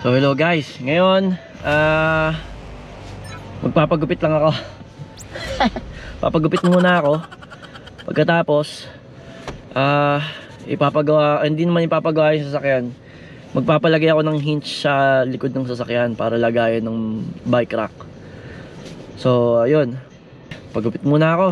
So hello guys, ngayon magpapagupit lang ako. Papagupit muna ako. Pagkatapos ipapagawa, hindi naman ipapagawa yung sasakyan. Magpapalagay ako ng hinge sa likod ng sasakyan para lagayan ng bike rack. So ayun, pagupit muna ako.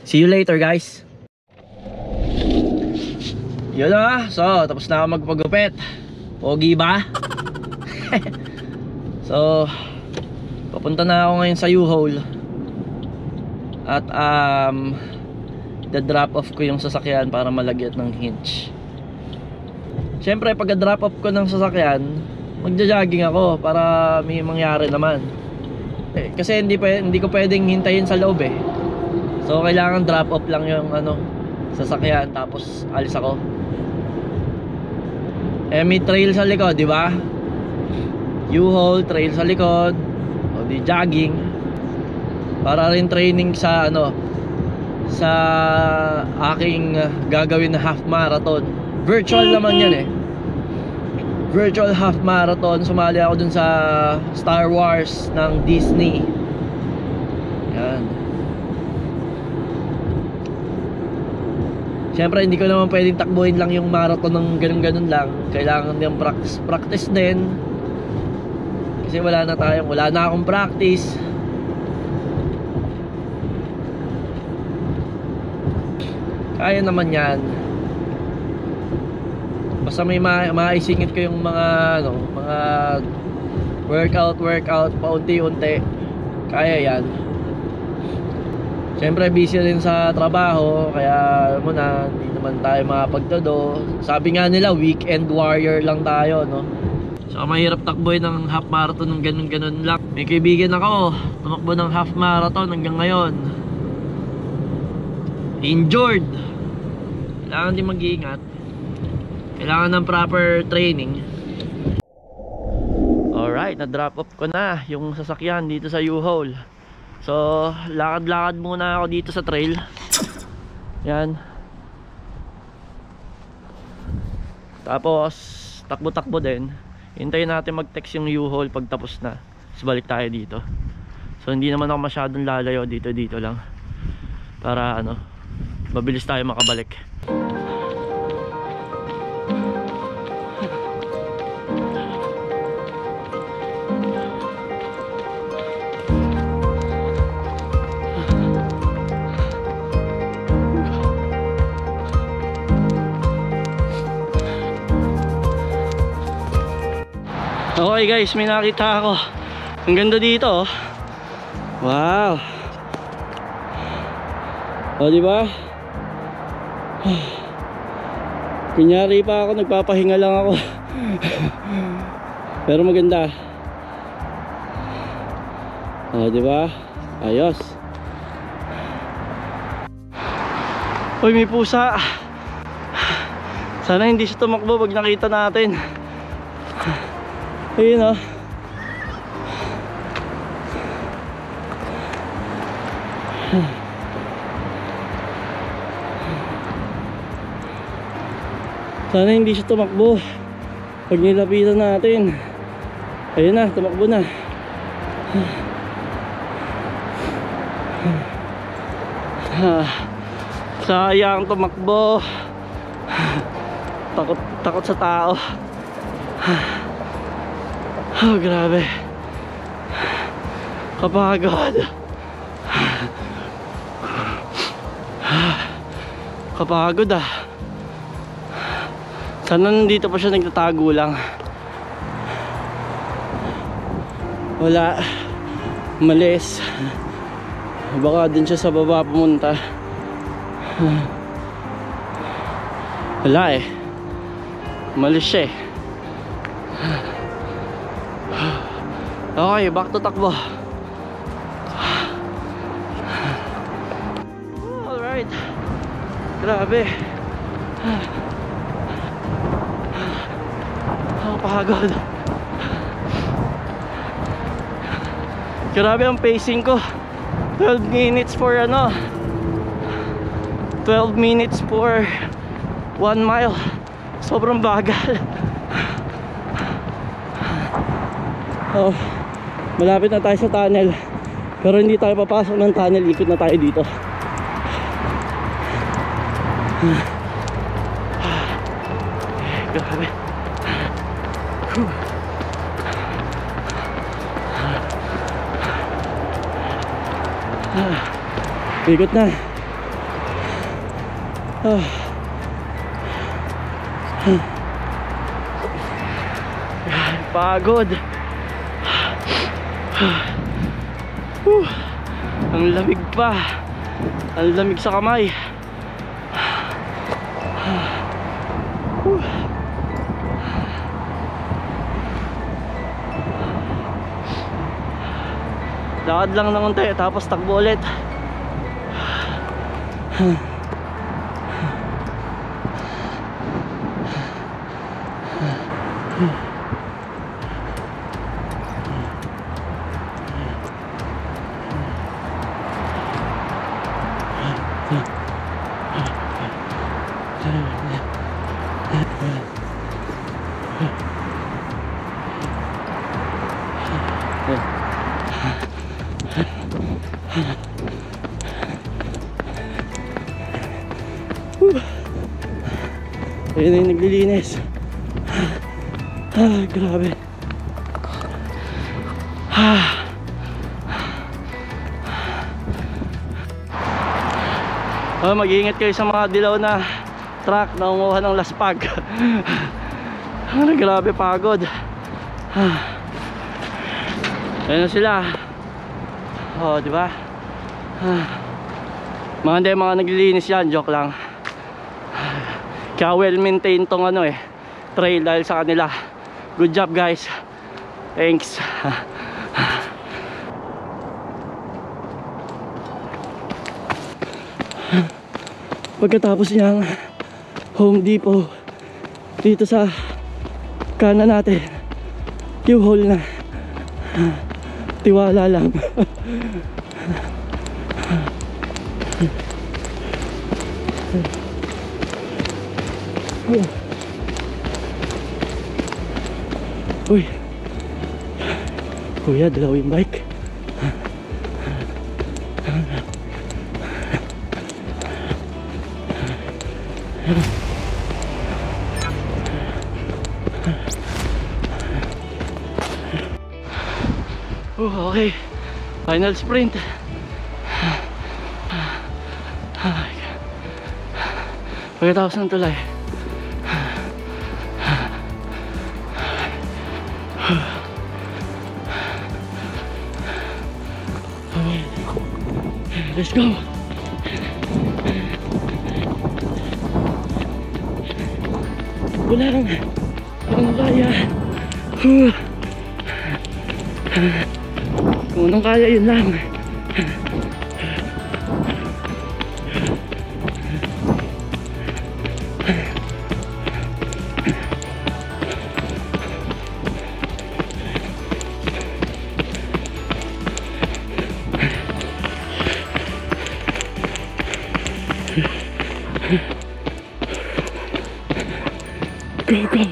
See you later guys. Yun na, so tapos na ako magpagupit. Pogi ba? So papunta na ako ngayon sa U-Haul. At drop off ko yung sasakyan para malagyan ng hinge. Siyempre pag drop off ko ng sasakyan, magja-jogging ako para may mangyari naman. Kasi hindi ko pwedeng hintayin sa loob eh. So kailangan drop off lang yung sasakyan, tapos alis ako. May trail sa likod, di ba? U-Haul, trail sa likod. O di jogging. Para rin training sa sa aking gagawin na half marathon. Virtual naman yan eh. Virtual half marathon. Sumali ako dun sa Star Wars ng Disney. Yan. Siyempre hindi ko naman pwedeng takbuhin lang yung marathon ng ganun-ganun lang. Kailangan din practice din. Kasi wala na akong practice. Kaya naman yan. Basta may maisingit ko yung mga workout paunti-unti. Kaya yan. Siyempre busy rin sa trabaho, kaya muna hindi naman tayo makapagtodo. Sabi nga nila weekend warrior lang tayo, no? So mahirap takboy ng half marathon ng ganun-ganun lang. May kaibigan ako tumakbo ng half marathon hanggang ngayon. Injured. Kailangan din mag-iingat. Kailangan ng proper training. Alright, na-drop off ko na yung sasakyan dito sa U-Haul. So lakad-lakad muna ako dito sa trail. Yan. Tapos takbo-takbo din. Hintayin natin mag-text yung U-Haul pag tapos na. Tapos balik tayo dito. So hindi naman ako masyadong lalayo, dito lang. Para mabilis tayo makabalik. Okay guys, may nakita ako. Ang ganda dito oh. Wow. O diba? Kunyari pa ako, nagpapahinga lang ako. Pero maganda. O diba? Ayos. Uy, may pusa. Sana hindi siya tumakbo pag nakita natin. Ayun oh. Sana hindi siya tumakbo pag nilapitan natin. Ayun na, tumakbo na. Sayang tumakbo. Takot sa tao. Oh, grabe. Kapagod. Kapagod ah. Sana nandito pa siya nagtatago lang. Wala. Malis. Baka din siya sa baba pumunta. Wala eh. Malis siya eh. Okay, back to takbo. Alright. Grabe. Pagod. Grabe ang pacing ko. 12 minutes for 12 minutes for 1 mile. Sobrang bagal. Oh, malapit na tayo sa tunnel. Pero hindi tayo papasok ng tunnel, ikot na tayo dito. Grabe. Ikot na. Pagod. Ang lamig pa. Ang lamig sa kamay. Lakad lang ng unti tapos takbo ulit. Ayun na yung naglilinis. Grabe. Mag-iingat kayo sa mga dilaw na truck na umuha ng laspag. Grabe pagod. Ayun na sila. Oh, di ba? Mga naglilinis yan, joke lang. Kaya well maintained tong trail dahil sa kanila. Good job guys. Thanks. Pagkatapos niyang Home Depot, dito sa kanan natin U-Haul na. Tiwala lang. Uy, kuya, dalaw yung bike. Okay, final sprint. Pagkatapos ng tulay. Let's go. Walang kaya. Kung anong kaya, yun lang. Go, go.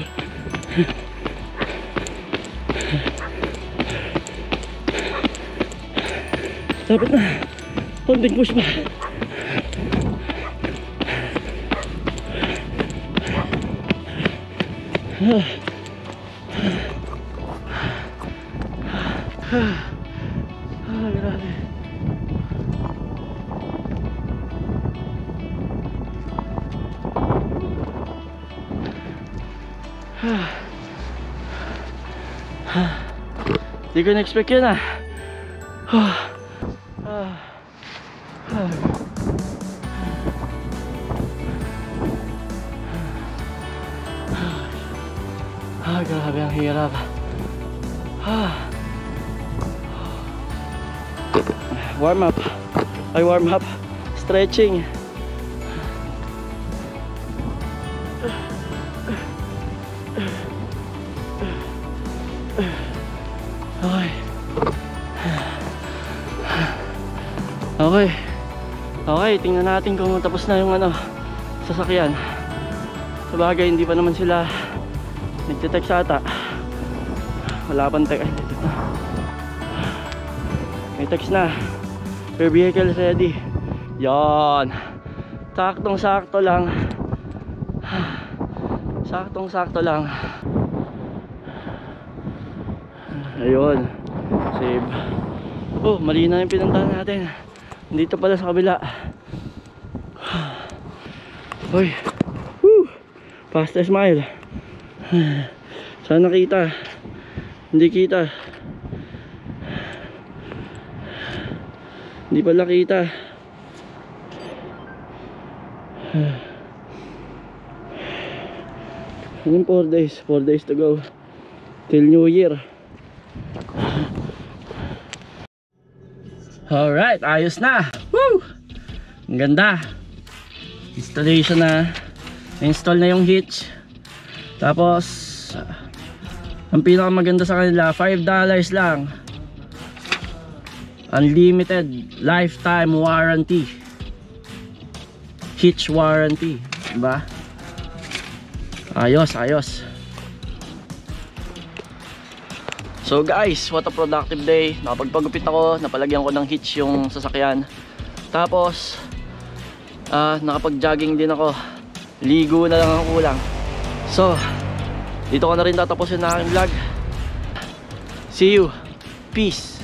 Dapat na. Konting push pa. Grabe. Di ko na-expect yun ah. Grabe ang hirap. Warm up. Warm up. Stretching. Okay. Okay. Okay, tingnan natin kung tapos na yung sasakyan. Sabagay, hindi pa naman sila nagte-text ata. Wala pang text. May text na. Per vehicle ready. Yan. Saktong sakto lang. Saktong sakto lang. Ayun. Save. Oh, mali na yung pinuntahan natin. Dito pala sa kabila. Uy. Woo. Fastest mile. Sana kita. Hindi kita. Hindi pala kita. Anong 4 days? 4 days to go till New Year. Alright, ayos na. Woo! Ang ganda. Installation na. Install na yung hitch. Tapos ang pinakamaganda sa kanila, $5 lang. Unlimited lifetime warranty. Hitch warranty, diba? Ayos, ayos. So guys, what a productive day. Nakapagpagupit ako, napalagyan ko ng hitch yung sasakyan. Tapos nakapag-jogging din ako. Ligo na lang ang kulang. So dito ko na rin tatapusin na aking vlog. See you. Peace.